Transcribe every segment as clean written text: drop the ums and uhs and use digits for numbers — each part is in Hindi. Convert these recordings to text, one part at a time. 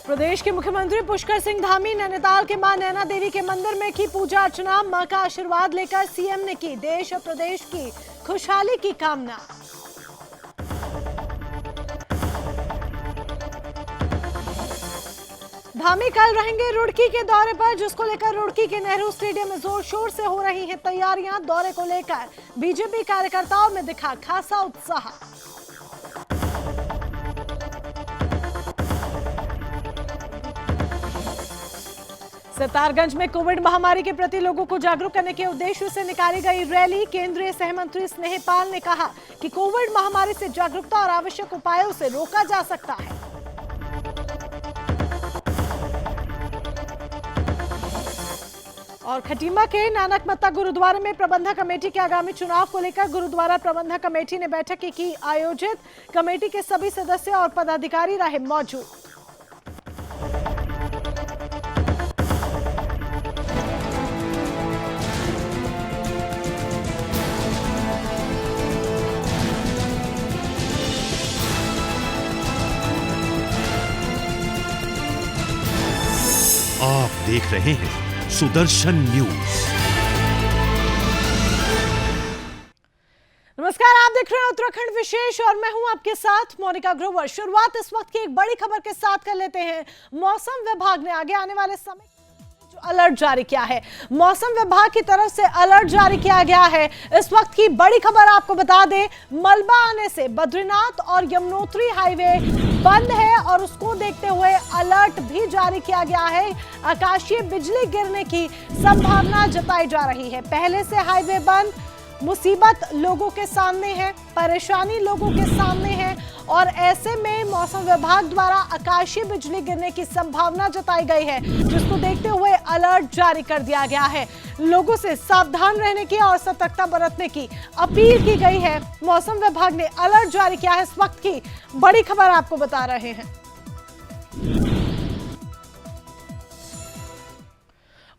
प्रदेश के मुख्यमंत्री पुष्कर सिंह धामी नैनीताल के मां नैना देवी के मंदिर में की पूजा अर्चना। मां का आशीर्वाद लेकर सीएम ने की देश और प्रदेश की खुशहाली की कामना। धामी कल रहेंगे रुड़की के दौरे पर, जिसको लेकर रुड़की के नेहरू स्टेडियम में जोर शोर से हो रही हैं तैयारियां। दौरे को लेकर बीजेपी कार्यकर्ताओं में दिखा खासा उत्साह। सितारगंज में कोविड महामारी के प्रति लोगों को जागरूक करने के उद्देश्य से निकाली गई रैली। केंद्रीय सहमंत्री स्नेहपाल ने कहा कि कोविड महामारी से जागरूकता और आवश्यक उपायों से रोका जा सकता है। और खटीमा के नानक मत्ता गुरुद्वारा में प्रबंधक कमेटी के आगामी चुनाव को लेकर गुरुद्वारा प्रबंधक कमेटी ने बैठक की आयोजित। कमेटी के सभी सदस्य और पदाधिकारी रहे मौजूद। आप देख रहे हैं सुदर्शन न्यूज। नमस्कार, आप देख रहे हैं उत्तराखंड विशेष और मैं हूं आपके साथ मोनिका ग्रोवर। शुरुआत इस वक्त की एक बड़ी खबर के साथ कर लेते हैं। मौसम विभाग ने आगे आने वाले समय अलर्ट जारी किया है। मौसम विभाग की तरफ से अलर्ट जारी किया गया है। इस वक्त की बड़ी खबर आपको बता दें, मलबा आने से बद्रीनाथ और यमुनोत्री हाईवे बंद है और उसको देखते हुए अलर्ट भी जारी किया गया है। आकाशीय बिजली गिरने की संभावना जताई जा रही है। पहले से हाईवे बंद, मुसीबत लोगों के सामने है, परेशानी लोगों के सामने है और ऐसे में मौसम विभाग द्वारा आकाशीय बिजली गिरने की संभावना जताई गई है, जिसको देखते हुए अलर्ट जारी कर दिया गया है। लोगों से सावधान रहने की और सतर्कता बरतने की अपील की गई है। मौसम विभाग ने अलर्ट जारी किया है। इस वक्त की बड़ी खबर आपको बता रहे हैं।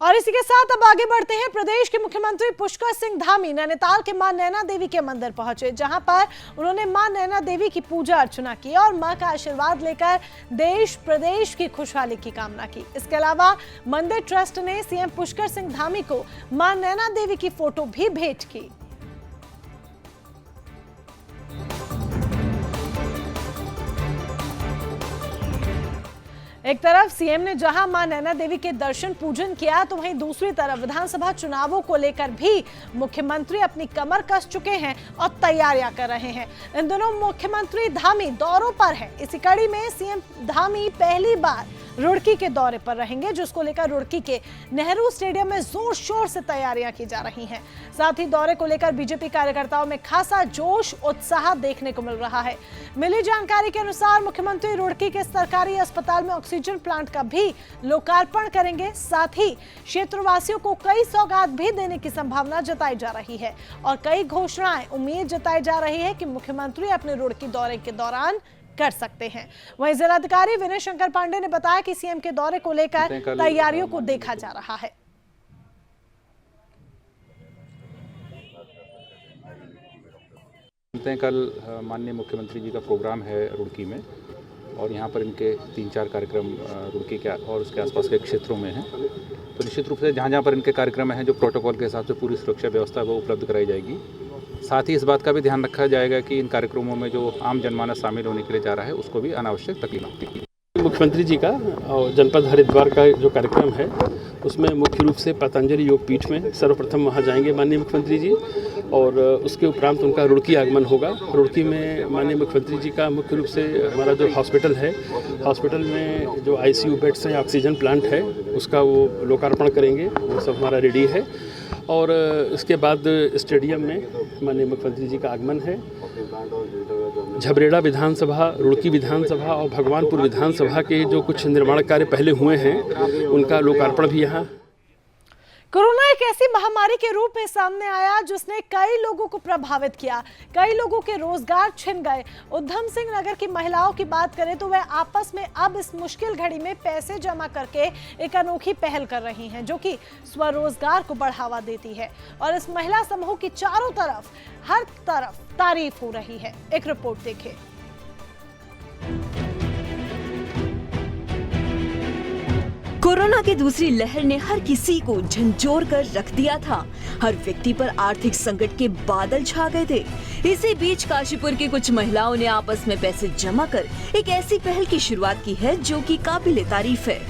और इसी के साथ अब आगे बढ़ते हैं। प्रदेश के मुख्यमंत्री पुष्कर सिंह धामी नैनीताल के मां नैना देवी के मंदिर पहुंचे, जहां पर उन्होंने मां नैना देवी की पूजा अर्चना की और मां का आशीर्वाद लेकर देश प्रदेश की खुशहाली की कामना की। इसके अलावा मंदिर ट्रस्ट ने सीएम पुष्कर सिंह धामी को मां नैना देवी की फोटो भी भेंट की। एक तरफ सीएम ने जहां मां नैना देवी के दर्शन पूजन किया, तो वहीं दूसरी तरफ विधानसभा चुनावों को लेकर भी मुख्यमंत्री अपनी कमर कस चुके हैं और तैयारियां कर रहे हैं। इन दोनों मुख्यमंत्री धामी दौरों पर है। इसी कड़ी में सीएम धामी पहली बार रुड़की के दौरे पर रहेंगे, जिसको लेकर रुड़की के नेहरू स्टेडियम में जोर शोर से तैयारियां की जा रही हैं। साथ ही दौरे को लेकर बीजेपी कार्यकर्ताओं में खासा जोश उत्साह देखने को मिल रहा है। मिली जानकारी के अनुसार मुख्यमंत्री रुड़की के सरकारी अस्पताल में ऑक्सीजन प्लांट का भी लोकार्पण करेंगे। साथ ही क्षेत्रवासियों को कई सौगात भी देने की संभावना जताई जा रही है और कई घोषणाएं उम्मीद जताई जा रही है कि मुख्यमंत्री अपने रुड़की दौरे के दौरान कर सकते हैं। वहीं जिलाधिकारी विनय शंकर पांडे ने बताया कि सीएम के दौरे को लेकर तैयारियों को देखा जा रहा है। कल माननीय मुख्यमंत्री जी का प्रोग्राम है रुड़की में और यहाँ पर इनके 3-4 कार्यक्रम रुड़की के और उसके आसपास के क्षेत्रों में हैं। तो निश्चित रूप से जहाँ पर इनके कार्यक्रम हैं, जो प्रोटोकॉल के हिसाब से पूरी सुरक्षा व्यवस्था वो उपलब्ध कराई जाएगी। साथ ही इस बात का भी ध्यान रखा जाएगा कि इन कार्यक्रमों में जो आम जनमानस शामिल होने के लिए जा रहा है, उसको भी अनावश्यक तकलीफ न हो। मुख्यमंत्री जी का और जनपद हरिद्वार का जो कार्यक्रम है, उसमें मुख्य रूप से पतंजलि योग पीठ में सर्वप्रथम वहाँ जाएंगे माननीय मुख्यमंत्री जी और उसके उपरांत उनका रुड़की आगमन होगा। रुड़की में माननीय मुख्यमंत्री जी का मुख्य रूप से हमारा जो हॉस्पिटल है, हॉस्पिटल में जो आईसीयू बेड्स हैं, ऑक्सीजन प्लांट है, उसका वो लोकार्पण करेंगे। वो सब हमारा रेडी है और इसके बाद स्टेडियम में माननीय मुख्यमंत्री जी का आगमन है। झबरेड़ा विधानसभा, रुड़की विधानसभा और भगवानपुर विधानसभा के जो कुछ निर्माण कार्य पहले हुए हैं, उनका लोकार्पण भी यहाँ। कोरोना एक ऐसी महामारी के रूप में सामने आया जिसने कई लोगों को प्रभावित किया, कई लोगों के रोजगार छिन गए। उधम सिंह नगर की महिलाओं की बात करें तो वह आपस में अब इस मुश्किल घड़ी में पैसे जमा करके एक अनोखी पहल कर रही हैं, जो कि स्वरोजगार को बढ़ावा देती है और इस महिला समूह की चारों तरफ, हर तरफ तारीफ हो रही है। एक रिपोर्ट देखें। कोरोना की दूसरी लहर ने हर किसी को झंझोर कर रख दिया था। हर व्यक्ति पर आर्थिक संकट के बादल छा गए थे। इसी बीच काशीपुर की कुछ महिलाओं ने आपस में पैसे जमा कर एक ऐसी पहल की शुरुआत की है जो कि काबिले तारीफ है।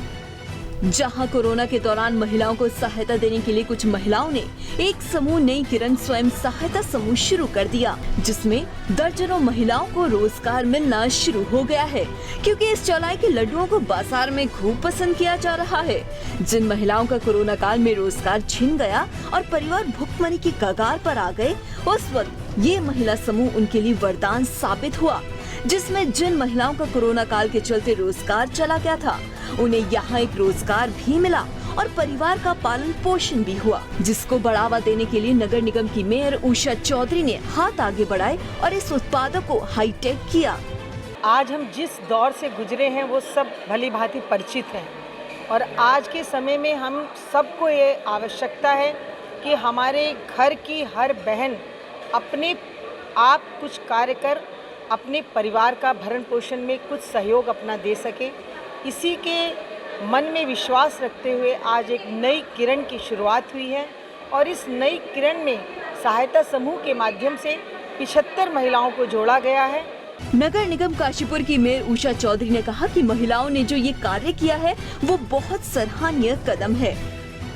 जहां कोरोना के दौरान महिलाओं को सहायता देने के लिए कुछ महिलाओं ने एक समूह नई किरण स्वयं सहायता समूह शुरू कर दिया, जिसमें दर्जनों महिलाओं को रोजगार मिलना शुरू हो गया है, क्योंकि इस चौलाई के लड्डुओं को बाजार में खूब पसंद किया जा रहा है। जिन महिलाओं का कोरोना काल में रोजगार छिन गया और परिवार भुखमरी की कगार पर आ गए, उस वक्त ये महिला समूह उनके लिए वरदान साबित हुआ, जिसमें जिन महिलाओं का कोरोना काल के चलते रोजगार चला गया था, उन्हें यहाँ एक रोजगार भी मिला और परिवार का पालन पोषण भी हुआ, जिसको बढ़ावा देने के लिए नगर निगम की मेयर उषा चौधरी ने हाथ आगे बढ़ाए और इस उत्पादों को हाईटेक किया। आज हम जिस दौर से गुजरे हैं वो सब भली भांति परिचित हैं और आज के समय में हम सबको ये आवश्यकता है कि हमारे घर की हर बहन अपने आप कुछ कार्य कर अपने परिवार का भरण पोषण में कुछ सहयोग अपना दे सके। इसी के मन में विश्वास रखते हुए आज एक नई किरण की शुरुआत हुई है और इस नई किरण में सहायता समूह के माध्यम से 75 महिलाओं को जोड़ा गया है। नगर निगम काशीपुर की मेयर उषा चौधरी ने कहा कि महिलाओं ने जो ये कार्य किया है वो बहुत सराहनीय कदम है।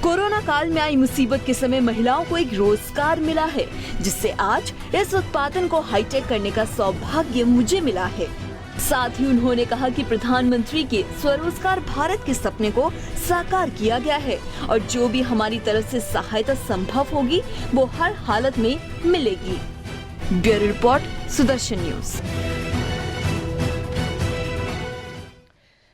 कोरोना काल में आई मुसीबत के समय महिलाओं को एक रोजगार मिला है, जिससे आज इस उत्पादन को हाईटेक करने का सौभाग्य मुझे मिला है। साथ ही उन्होंने कहा कि प्रधानमंत्री के स्वरोजगार भारत के सपने को साकार किया गया है और जो भी हमारी तरफ से सहायता संभव होगी वो हर हालत में मिलेगी। Bureau report, Sudarshan news.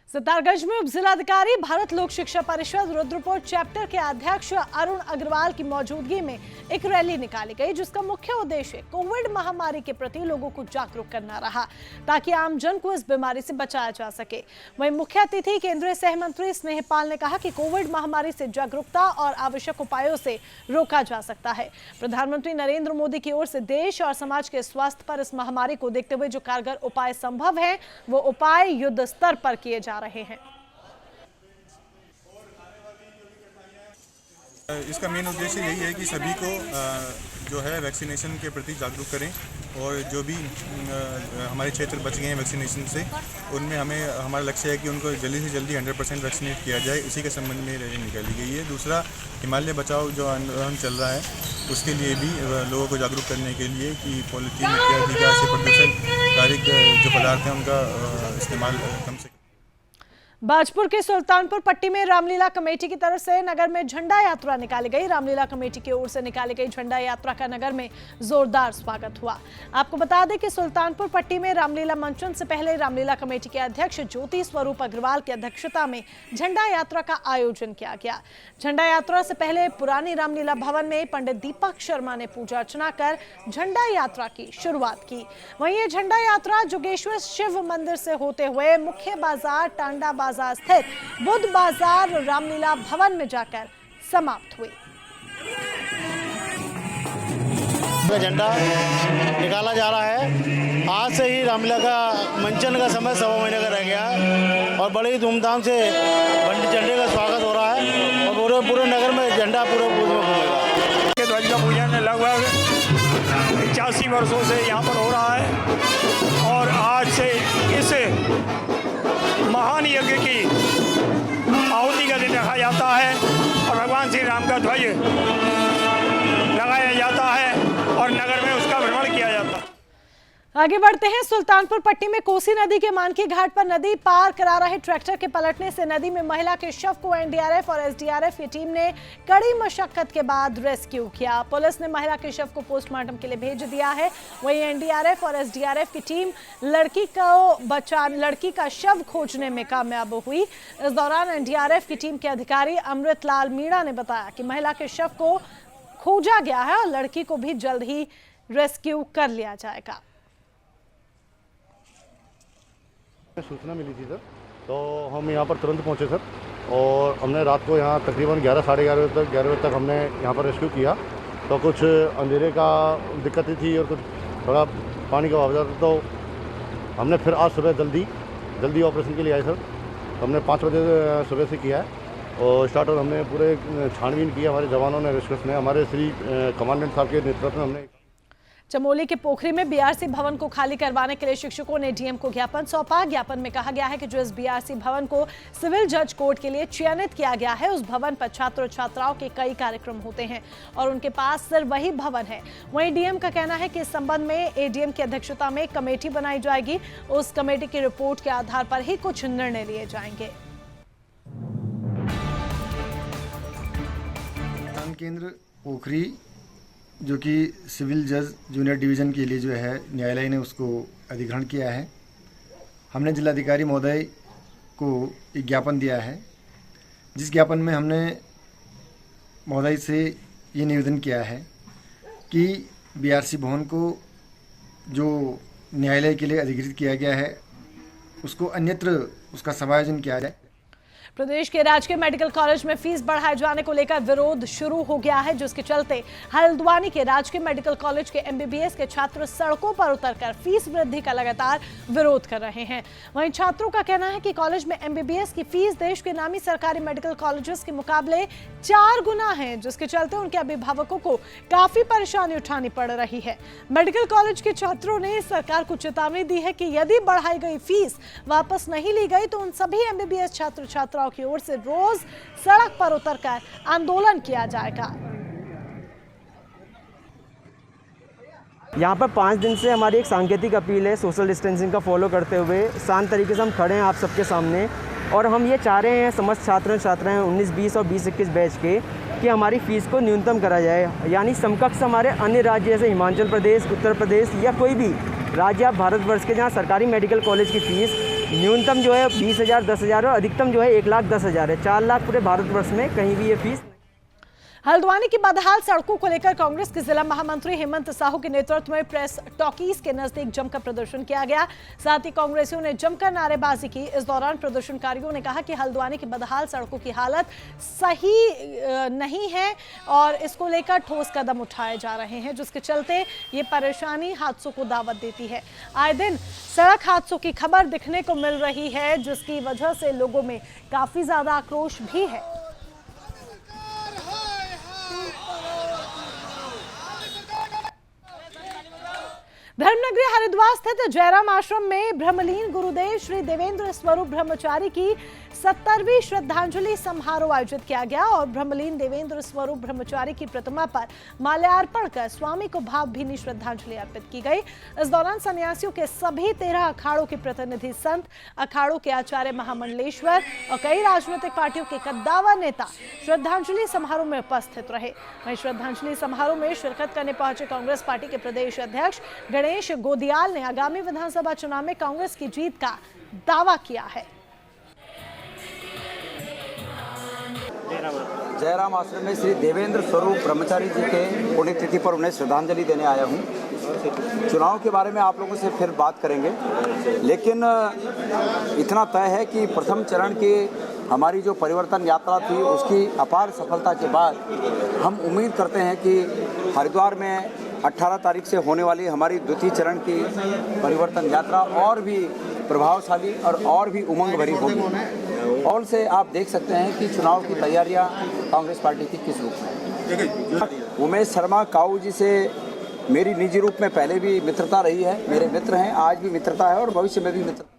Sitarganj में उप जिलाधिकारी भारत लोक शिक्षा परिषद रुद्रपुर चैप्टर के अध्यक्ष अरुण अग्रवाल की मौजूदगी में एक रैली निकाली गई, जिसका मुख्य उद्देश्य कोविड महामारी के प्रति लोगों को जागरूक करना रहा, ताकि आमजन को इस बीमारी से बचाया जा सके। वहीं मुख्य अतिथि केंद्रीय सह मंत्री स्नेहपाल ने कहा कि कोविड महामारी से जागरूकता और आवश्यक उपायों से रोका जा सकता है। प्रधानमंत्री नरेंद्र मोदी की ओर से देश और समाज के स्वास्थ्य पर इस महामारी को देखते हुए जो कारगर उपाय संभव है, वो उपाय युद्ध स्तर पर किए जा रहे हैं। इसका मेन उद्देश्य यही है कि सभी को जो है वैक्सीनेशन के प्रति जागरूक करें और जो भी हमारे क्षेत्र बच गए हैं वैक्सीनेशन से, उनमें हमारा लक्ष्य है कि उनको जल्दी से जल्दी 100% वैक्सीनेट किया जाए। इसी के संबंध में रैली निकाली गई है। दूसरा, हिमालय बचाओ जो आंदोलन चल रहा है, उसके लिए भी लोगों को जागरूक करने के लिए कि पॉलीथीन इत्यादि का से प्रदूषणकारी जो पदार्थ हैं उनका इस्तेमाल कम से कम। बाजपुर के सुल्तानपुर पट्टी में रामलीला कमेटी की तरफ से नगर में झंडा यात्रा निकाली गई। रामलीला कमेटी की ओर से निकाली गई झंडा यात्रा का नगर में जोरदार स्वागत हुआ। आपको बता दें कि सुल्तानपुर पट्टी में रामलीला मंचन से पहले रामलीला कमेटी के अध्यक्ष ज्योति स्वरूप अग्रवाल की अध्यक्षता में झंडा यात्रा का आयोजन किया गया। झंडा यात्रा से पहले पुरानी रामलीला भवन में पंडित दीपक शर्मा ने पूजा अर्चना कर झंडा यात्रा की शुरुआत की। वहीं ये झंडा यात्रा जोगेश्वर शिव मंदिर से होते हुए मुख्य बाजार टांडा बाजार स्थित बुद्ध बाजार रामलीला भवन में जाकर समाप्त हुई। झंडा निकाला जा रहा है। आज से ही रामलीला का मंचन का समय 1.25 महीने का रह गया है और बड़े ही धूमधाम से झंडे का स्वागत हो रहा है और पूरे नगर में झंडा पूरे घूमेगा। ध्वज का पूजन लगभग 85 वर्षों से यहाँ पर हो रहा है और आज से इस महान यज्ञ की आहुति का दिन रखा जाता है और भगवान श्री राम का ध्वज लगाया जाता है और नगर में उसका भ्रमण किया जाता है। आगे बढ़ते हैं। सुल्तानपुर पट्टी में कोसी नदी के मानकी घाट पर नदी पार करा रहे ट्रैक्टर के पलटने से नदी में महिला के शव को एनडीआरएफ और एसडीआरएफ की टीम ने कड़ी मशक्कत के बाद रेस्क्यू किया। पुलिस ने महिला के शव को पोस्टमार्टम के लिए भेज दिया है। वहीं एनडीआरएफ और एसडीआरएफ की टीम लड़की का शव खोजने में कामयाब हुई। इस दौरान एनडीआरएफ की टीम के अधिकारी अमृतलाल मीणा ने बताया कि महिला के शव को खोजा गया है और लड़की को भी जल्द ही रेस्क्यू कर लिया जाएगा। सूचना मिली थी सर, तो हम यहाँ पर तुरंत पहुँचे सर और हमने रात को यहाँ तकरीबन 11 साढ़े 11 बजे तक हमने यहाँ पर रेस्क्यू किया। तो कुछ अंधेरे का दिक्कतें थी और कुछ थोड़ा पानी का मुआवजा था, तो हमने फिर आज सुबह जल्दी ऑपरेशन के लिए आए सर। तो हमने 5 बजे सुबह से किया है और स्टार्टर हमने पूरे छानबीन की, हमारे जवानों ने रेस्क्यूस में, हमारे श्री कमांडेंट साहब के नेतृत्व में हमने। चमोली के पोखरी में बीआरसी भवन को खाली करवाने के लिए शिक्षकों ने डीएम को ज्ञापन सौंपा। ज्ञापन में कहा गया है कि जो इस बीआरसी भवन को सिविल जज कोर्ट के लिए चयनित किया गया है, उस भवन पर छात्र और छात्राओं के कई कार्यक्रम होते हैं और उनके पास सिर्फ वही भवन है। वहीं डीएम का कहना है कि इस संबंध में एडीएम की अध्यक्षता में कमेटी बनाई जाएगी। उस कमेटी की रिपोर्ट के आधार पर ही कुछ निर्णय लिए जाएंगे। केंद्र पोखरी जो कि सिविल जज जूनियर डिवीज़न के लिए जो है न्यायालय ने उसको अधिग्रहण किया है। हमने जिलाधिकारी महोदय को एक ज्ञापन दिया है, जिस ज्ञापन में हमने महोदय से ये निवेदन किया है कि बीआरसी भवन को जो न्यायालय के लिए अधिग्रहित किया गया है उसको अन्यत्र उसका समायोजन किया जाए। प्रदेश के राजकीय मेडिकल कॉलेज में फीस बढ़ाए जाने को लेकर विरोध शुरू हो गया है, जिसके चलते हल्द्वानी के राजकीय मेडिकल कॉलेज के एमबीबीएस के छात्र सड़कों पर उतरकर फीस वृद्धि का लगातार विरोध कर रहे हैं। वहीं छात्रों का कहना है कि कॉलेज में एमबीबीएस की फीस देश के नामी सरकारी मेडिकल कॉलेजेस के मुकाबले 4 गुना है, जिसके चलते उनके अभिभावकों को काफी परेशानी उठानी पड़ रही है। मेडिकल कॉलेज के छात्रों ने सरकार को चेतावनी दी है कि यदि बढ़ाई गई फीस वापस नहीं ली गई तो उन सभी एमबीबीएस छात्र छात्राओं की ओर से रोज सड़क पर उतरकर आंदोलन किया जाएगा। यहाँ पर 5 दिन से हमारी एक सांकेतिक अपील है, सोशल डिस्टेंसिंग का फॉलो करते हुए शांत तरीके से हम खड़े हैं आप सबके सामने और हम ये चाह रहे हैं समस्त छात्र छात्राएं 19, 20 और 20-21 बैच के कि हमारी फ़ीस को न्यूनतम करा जाए, यानी समकक्ष हमारे अन्य राज्य जैसे हिमाचल प्रदेश, उत्तर प्रदेश या कोई भी राज्य आप भारतवर्ष के जहाँ सरकारी मेडिकल कॉलेज की फ़ीस न्यूनतम जो है 20,000, 10,000 और अधिकतम जो है 1,10,000 है। 4 लाख पूरे भारतवर्ष में कहीं भी ये फीस। हल्द्वानी की बदहाल सड़कों को लेकर कांग्रेस के जिला महामंत्री हेमंत साहू के नेतृत्व में प्रेस टॉकीज के नजदीक जमकर प्रदर्शन किया गया। साथ ही कांग्रेसियों ने जमकर नारेबाजी की। इस दौरान प्रदर्शनकारियों ने कहा कि हल्द्वानी की बदहाल सड़कों की हालत सही नहीं है और इसको लेकर ठोस कदम उठाए जा रहे हैं, जिसके चलते ये परेशानी हादसों को दावत देती है। आए दिन सड़क हादसों की खबर दिखने को मिल रही है, जिसकी वजह से लोगों में काफी ज्यादा आक्रोश भी है। धर्मनगरी हरिद्वार स्थित जयराम आश्रम में ब्रह्मलीन गुरुदेव श्री देवेंद्र स्वरूप ब्रह्मचारी की 70वीं श्रद्धांजलि समारोह आयोजित किया गया और ब्रह्मलीन देवेंद्र स्वरूप ब्रह्मचारी की प्रतिमा पर माल्यार्पण कर स्वामी को भावभीनी श्रद्धांजलि अर्पित की गई। इस दौरान सन्यासियों के सभी 13 अखाड़ों के प्रतिनिधि संत, अखाड़ों के आचार्य महामंडलेश्वर और कई राजनीतिक पार्टियों के कद्दावर नेता श्रद्धांजलि समारोह में उपस्थित रहे। वहीं श्रद्धांजलि समारोह में शिरकत करने पहुंचे कांग्रेस पार्टी के प्रदेश अध्यक्ष गणेश गोदियाल ने आगामी विधानसभा चुनाव में कांग्रेस की जीत का दावा किया है। जयराम आश्रम में श्री देवेंद्र स्वरूप ब्रह्मचारी जी के पुण्यतिथि पर उन्हें श्रद्धांजलि देने आया हूँ। चुनाव के बारे में आप लोगों से फिर बात करेंगे, लेकिन इतना तय है कि प्रथम चरण की हमारी जो परिवर्तन यात्रा थी उसकी अपार सफलता के बाद हम उम्मीद करते हैं कि हरिद्वार में 18 तारीख से होने वाली हमारी द्वितीय चरण की परिवर्तन यात्रा और भी प्रभावशाली और भी उमंग भरी होगी। और से आप देख सकते हैं कि चुनाव की तैयारियां कांग्रेस पार्टी की किस रूप में। उमेश शर्मा काऊ जी से मेरी निजी रूप में पहले भी मित्रता रही है, मेरे मित्र हैं, आज भी मित्रता है और भविष्य में भी मित्रता।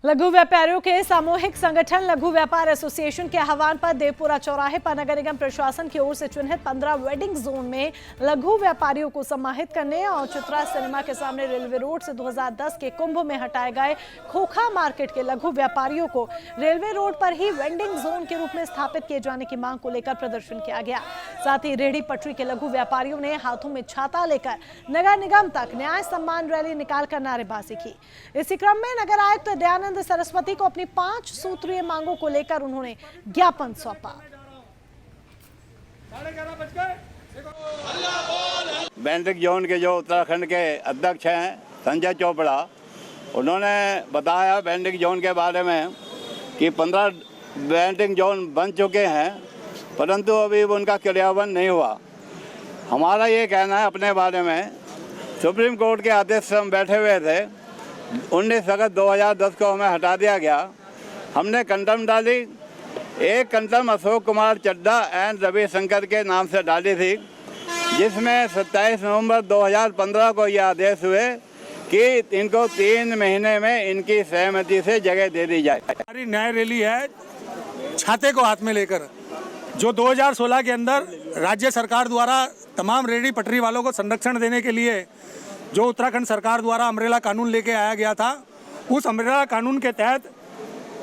लघु व्यापारियों के सामूहिक संगठन लघु व्यापार एसोसिएशन के आह्वान पर देवपुरा चौराहे पर नगर निगम प्रशासन की ओर से चिन्हित 15 वेडिंग जोन में लघु व्यापारियों को सम्मानित करने और चित्रा सिनेमा के सामने रेलवे रोड से 2010 के कुंभ में हटाए गए खोखा मार्केट के लघु व्यापारियों को रेलवे रोड पर ही वेंडिंग जोन के रूप में स्थापित किए जाने की मांग को लेकर प्रदर्शन किया गया। साथ ही रेहड़ी पटरी के लघु व्यापारियों ने हाथों में छाता लेकर नगर निगम तक न्याय सम्मान रैली निकालकर नारेबाजी की। इसी क्रम में नगर आयुक्त दयानंद सरस्वती को अपनी 5 सूत्रीय मांगों को लेकर उन्होंने ज्ञापन सौंपा। बैंडिक जोन के जो उत्तराखंड के अध्यक्ष हैं संजय चोपड़ा, उन्होंने बताया बैंडिक जोन के बारे में कि 15 बैंडिक जोन बन चुके हैं, परंतु अभी उनका क्रियान्वयन नहीं हुआ। हमारा ये कहना है अपने बारे में, सुप्रीम कोर्ट के आदेश से हम बैठे हुए थे। 19 अगस्त 2010 को हमें हटा दिया गया। हमने कंडम डाली एक कंटम अशोक कुमार चड्ढा एंड रविशंकर के नाम से डाली थी, जिसमें 27 नवंबर 2015 को यह आदेश हुए कि इनको 3 महीने में इनकी सहमति से जगह दे दी जाए। हमारी न्याय रैली है छाते को हाथ में लेकर, जो 2016 के अंदर राज्य सरकार द्वारा तमाम रेहड़ी पटरी वालों को संरक्षण देने के लिए जो उत्तराखंड सरकार द्वारा अमरेला कानून लेके आया गया था, उस अमरेला कानून के तहत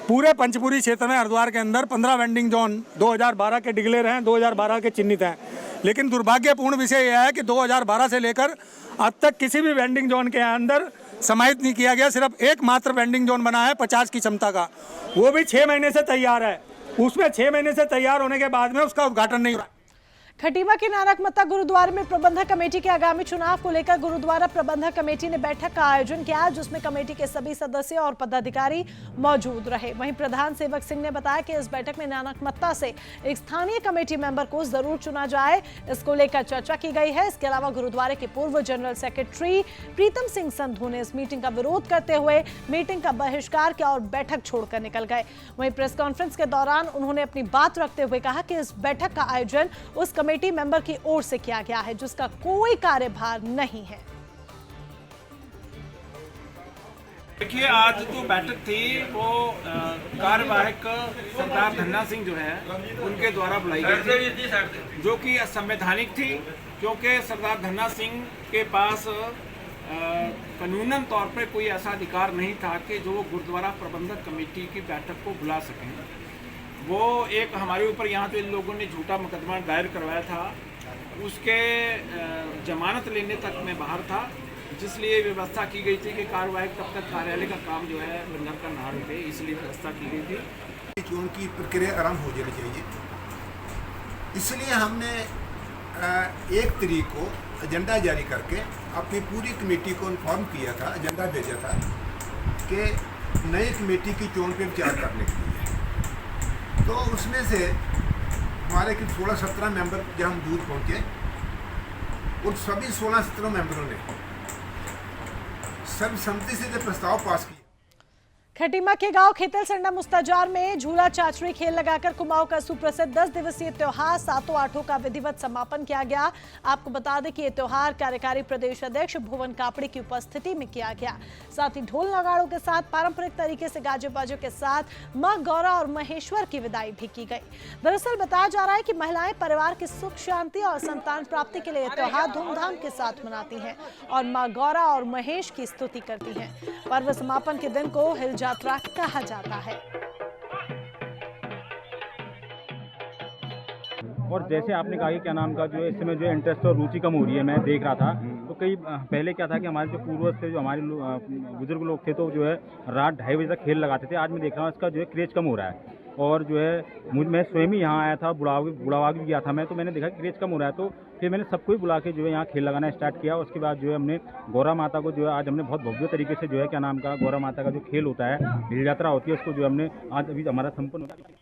पूरे पंचपुरी क्षेत्र में हरिद्वार के अंदर 15 वेंडिंग जोन 2012 के डिक्लेयर हैं, 2012 के चिन्हित हैं। लेकिन दुर्भाग्यपूर्ण विषय यह है कि 2012 से लेकर अब तक किसी भी वेंडिंग जोन के अंदर समाहित नहीं किया गया। सिर्फ एकमात्र वेंडिंग जोन बना है 50 की क्षमता का, वो भी 6 महीने से तैयार है। उसमें 6 महीने से तैयार होने के बाद में उसका उद्घाटन नहीं हुआ। खटीमा के नानकमत्ता गुरुद्वारे में प्रबंधक कमेटी के आगामी चुनाव को लेकर गुरुद्वारा प्रबंधक कमेटी ने बैठक का आयोजन किया, जिसमें कमेटी के सभी सदस्य और पदाधिकारी मौजूद रहे। वहीं प्रधान सेवक सिंह ने बताया कि इस बैठक में नानकमत्ता से एक स्थानीय कमेटी मेंबर को जरूर चुना जाए, इसको लेकर चर्चा की गई है। इसके अलावा गुरुद्वारे के पूर्व जनरल सेक्रेटरी प्रीतम सिंह संधू ने इस मीटिंग का विरोध करते हुए मीटिंग का बहिष्कार किया और बैठक छोड़कर निकल गए। वहीं प्रेस कॉन्फ्रेंस के दौरान उन्होंने अपनी बात रखते हुए कहा कि इस बैठक का आयोजन उस कमेटी मेंबर की ओर से किया गया है, जिसका कोई कार्यभार नहीं है। देखिए, आज जो बैठक थी वो कार्यवाहक सरदार धन्ना सिंह जो है उनके द्वारा बुलाई गई थी, जो कि असंवैधानिक थी, क्योंकि सरदार धन्ना सिंह के पास कानूनन तौर पर कोई ऐसा अधिकार नहीं था कि जो गुरुद्वारा प्रबंधक कमेटी की बैठक को बुला सकें। वो एक हमारे ऊपर यहाँ तो इन लोगों ने झूठा मुकदमा दायर करवाया था, उसके जमानत लेने तक मैं बाहर था, जिसलिए व्यवस्था की गई थी कि कार्यवाही तब तक कार्यालय का काम जो है लंगर का ना रुके, इसलिए व्यवस्था की गई थी। चुनाव की प्रक्रिया आरंभ हो जानी चाहिए, इसलिए हमने 1 तारीख को एजेंडा जारी करके अपनी पूरी कमेटी को इन्फॉर्म किया था, एजेंडा भेजा था कि नई कमेटी की चुनाव पर विचार करने के लिए। तो उसमें से हमारे कुछ 16-17 मेंबर जब हम दूर पहुँचे, उन सभी 16-17 मेंबरों ने सर्वसम्मति से प्रस्ताव पास किया। खटीमा के गांव खेतल संडा मुस्ताजार में झूला चाचड़ी खेल लगाकर कुमाऊं का सुप्रसिद्ध 10 दिवसीय त्योहार सातों आठों का विधिवत समापन किया गया। आपको बता दें कि यह त्योहार कार्यकारी प्रदेश अध्यक्ष भुवन कापड़ी की उपस्थिति में किया गया। साथ ही ढोल नगाड़ों के साथ पारंपरिक तरीके से गाजे बाजों के साथ मां गौरा और महेश्वर की विदाई भी की गई। दरअसल बताया जा रहा है कि महिलाएं परिवार की सुख शांति और संतान प्राप्ति के लिए त्योहार धूमधाम के साथ मनाती हैं और मां गौरा और महेश की स्तुति करती हैं। पर्व समापन के दिन को हिल यात्रा कहा जाता है। और जैसे आपने कहा कि क्या नाम का जो है इस समय जो इंटरेस्ट और रुचि कम हो रही है, मैं देख रहा था तो कई पहले क्या था कि हमारे जो पूर्वज थे, जो हमारे बुजुर्ग लोग थे, तो जो है रात 2:30 बजे तक खेल लगाते थे। आज मैं देख रहा हूँ इसका जो है क्रेज कम हो रहा है। और जो है मैं स्वयं ही यहाँ आया था, बुढ़ावा भी गया था मैं, तो मैंने देखा क्रेज कम हो रहा है। तो फिर मैंने सबको ही बुला के जो है यहाँ खेल लगाना स्टार्ट किया। उसके बाद जो है हमने गौरा माता को जो है आज हमने बहुत भव्य तरीके से जो है क्या नाम का गौरा माता का जो खेल होता है, हिल यात्रा होती है, उसको जो हमने आज अभी हमारा संपन्न होता है।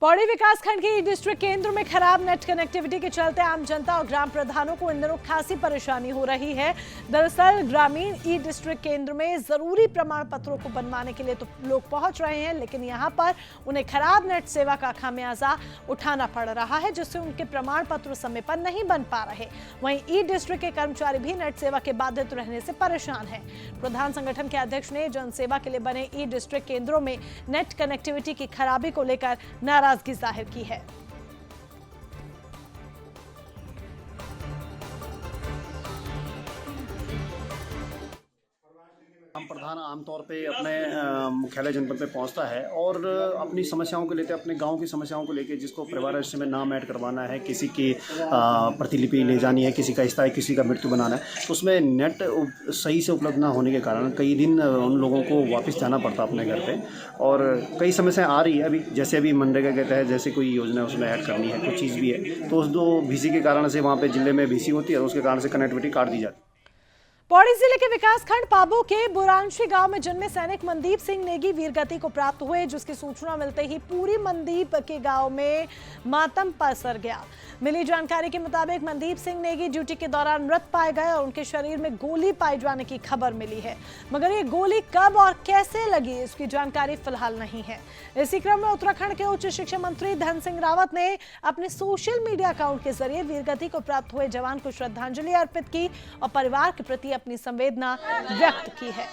पौड़ी विकासखंड के ई डिस्ट्रिक्ट केंद्र में खराब नेट कनेक्टिविटी के चलते आम जनता और ग्राम प्रधानों को इन दिनों खासी परेशानी हो रही है। दरअसल ग्रामीण ई डिस्ट्रिक्ट केंद्र में जरूरी प्रमाण पत्रों को बनवाने के लिए तो लोग पहुंच रहे हैं, लेकिन यहां पर उन्हें खराब नेट सेवा का खामियाजा उठाना पड़ रहा है, जिससे उनके प्रमाण पत्र समय पर नहीं बन पा रहे। वहीं ई डिस्ट्रिक्ट के कर्मचारी भी नेट सेवा के बाधित रहने से परेशान है। प्रधान संगठन के अध्यक्ष ने जनसेवा के लिए बने ई डिस्ट्रिक्ट केंद्रों में नेट कनेक्टिविटी की खराबी को लेकर नाराजगी जाहिर की है। ग्राम प्रधान आमतौर पे अपने मुख्यालय जनपद पे पहुंचता है और अपनी समस्याओं को लेकर, अपने गांव की समस्याओं को लेकर, जिसको परिवार रजिस्टर में नाम ऐड करवाना है, किसी की प्रतिलिपि ले जानी है, किसी का स्थायी, किसी का मृत्यु बनाना है, तो उसमें नेट सही से उपलब्ध ना होने के कारण कई दिन उन लोगों को वापस जाना पड़ता अपने घर पे। और कई समस्याएं आ रही है अभी, जैसे अभी मनरेगा के तहत जैसे कोई योजना उसमें ऐड करनी है, कोई चीज़ भी है, तो उस 2 VC के कारण से वहाँ पर जिले में VC होती है और उसके कारण से कनेक्टिविटी काट दी जाती है। पौड़ी जिले के विकासखंड पाबो के बुरांशी गांव में जन्मे सैनिक मनदीप सिंह नेगी वीरगति को प्राप्त हुए, जिसकी सूचना मिलते ही पूरी मनदीप के गांव में मातम पसर गया। मिली जानकारी के मुताबिक मनदीप सिंह नेगी ड्यूटी के दौरान मृत पाए गए और उनके शरीर में गोली पाए जाने की खबर मिली है, मगर ये गोली कब और कैसे लगी इसकी जानकारी फिलहाल नहीं है। इसी क्रम में उत्तराखंड के उच्च शिक्षा मंत्री धन सिंह रावत ने अपने सोशल मीडिया अकाउंट के जरिए वीरगति को प्राप्त हुए जवान को श्रद्धांजलि अर्पित की और परिवार के प्रति अपनी संवेदना व्यक्त की है।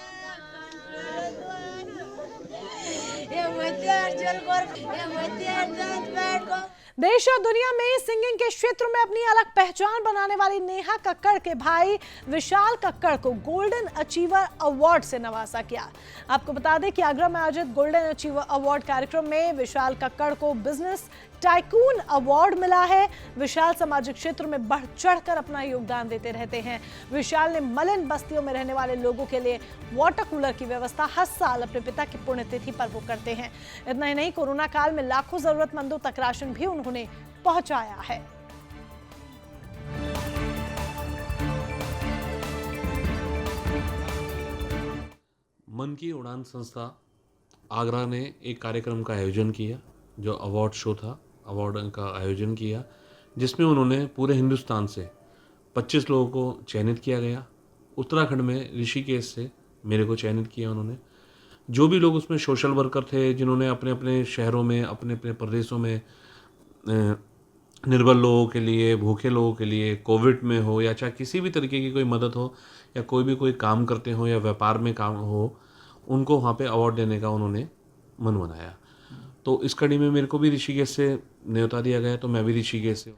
देश और दुनिया में सिंगिंग के क्षेत्र में अपनी अलग पहचान बनाने वाली नेहा कक्कड़ के भाई विशाल कक्कड़ को गोल्डन अचीवर अवार्ड से नवाजा गया। आपको बता दें कि आगरा में आयोजित गोल्डन अचीवर अवार्ड कार्यक्रम में विशाल कक्कड़ को बिजनेस टाइकून अवार्ड मिला है। विशाल सामाजिक क्षेत्र में बढ़ चढ़कर अपना योगदान देते रहते हैं। विशाल ने मलिन बस्तियों में रहने वाले लोगों के लिए वाटर कूलर की व्यवस्था हर साल अपने पिता की पुण्यतिथि पर वो करते हैं। इतना ही नहीं, कोरोना काल में लाखों जरूरतमंदों तक राशन भी उन्होंने पहुंचाया है। मन की उड़ान संस्था आगरा ने एक कार्यक्रम का आयोजन किया, जो अवार्ड शो था, अवार्ड का आयोजन किया, जिसमें उन्होंने पूरे हिंदुस्तान से 25 लोगों को चयनित किया गया। उत्तराखंड में ऋषिकेश से मेरे को चयनित किया उन्होंने। जो भी लोग उसमें सोशल वर्कर थे, जिन्होंने अपने अपने शहरों में, अपने अपने प्रदेशों में निर्बल लोगों के लिए, भूखे लोगों के लिए, कोविड में हो या चाहे किसी भी तरीके की कोई मदद हो या कोई काम करते हो या व्यापार में काम हो, उनको वहाँ पे अवार्ड देने का उन्होंने मन बनाया। तो इस कड़ी में मेरे को भी ऋषिकेश से न्योता दिया गया, तो मैं भी ऋषिकेश से।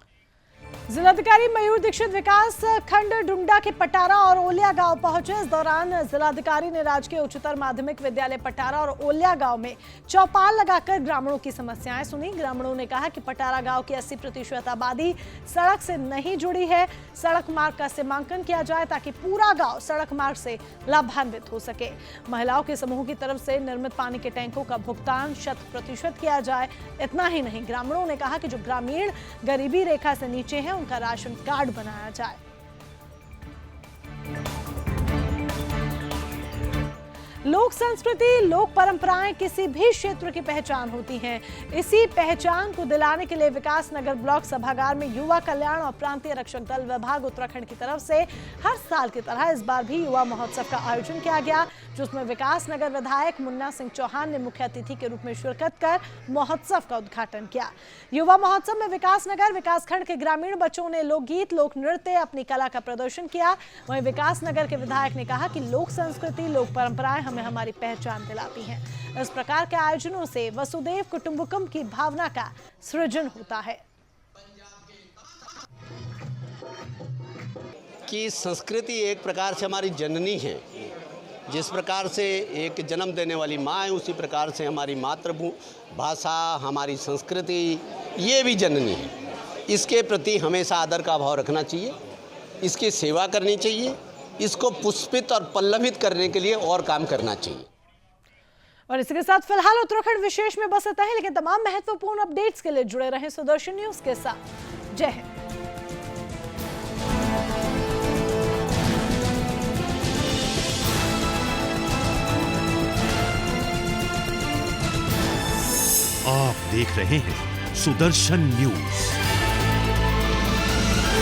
जिलाधिकारी मयूर दीक्षित विकास खंड डुंगडा के पटारा और ओलिया गांव पहुंचे। इस दौरान जिलाधिकारी ने राजकीय उच्चतर माध्यमिक विद्यालय पटारा और ओलिया गांव में चौपाल लगाकर ग्रामीणों की समस्याएं सुनी। ग्रामीणों ने कहा कि पटारा गांव की 80% आबादी सड़क से नहीं जुड़ी है। सड़क मार्ग का सीमांकन किया जाए ताकि पूरा गाँव सड़क मार्ग से लाभान्वित हो सके। महिलाओं के समूह की तरफ से निर्मित पानी के टैंकों का भुगतान 100% किया जाए। इतना ही नहीं, ग्रामीणों ने कहा कि जो ग्रामीण गरीबी रेखा से नीचे हैं उनका राशन कार्ड बनाया जाए। लोक संस्कृति, लोक परंपराएं किसी भी क्षेत्र की पहचान होती हैं। इसी पहचान को दिलाने के लिए विकास नगर ब्लॉक सभागार में युवा कल्याण और प्रांतीय रक्षक दल विभाग उत्तराखंड की तरफ से हर साल की तरह इस बार भी युवा महोत्सव का आयोजन किया गया, जिसमें विकास नगर विधायक मुन्ना सिंह चौहान ने मुख्य अतिथि के रूप में शिरकत कर महोत्सव का उद्घाटन किया। युवा महोत्सव में विकास नगर विकासखंड के ग्रामीण बच्चों ने लोकगीत, लोक नृत्य, अपनी कला का प्रदर्शन किया। वहीं विकास नगर के विधायक ने कहा कि लोक संस्कृति, लोक परंपराएं हमें हमारी पहचान दिलाती हैं। इस प्रकार के आयोजनों से वसुदेव कुटुंबकम की भावना का सृजन होता है। कि संस्कृति एक प्रकार से हमारी जननी है। जिस प्रकार से एक जन्म देने वाली माँ है, उसी प्रकार से हमारी मातृभाषा, हमारी संस्कृति, ये भी जननी है। इसके प्रति हमेशा आदर का भाव रखना चाहिए, इसकी सेवा करनी चाहिए, इसको पुष्पित और पल्लवित करने के लिए और काम करना चाहिए। और इसके साथ फिलहाल उत्तराखंड विशेष में बस इतना ही, लेकिन तमाम महत्वपूर्ण अपडेट्स के लिए जुड़े रहें सुदर्शन न्यूज के साथ। जय हिंद। आप देख रहे हैं सुदर्शन न्यूज।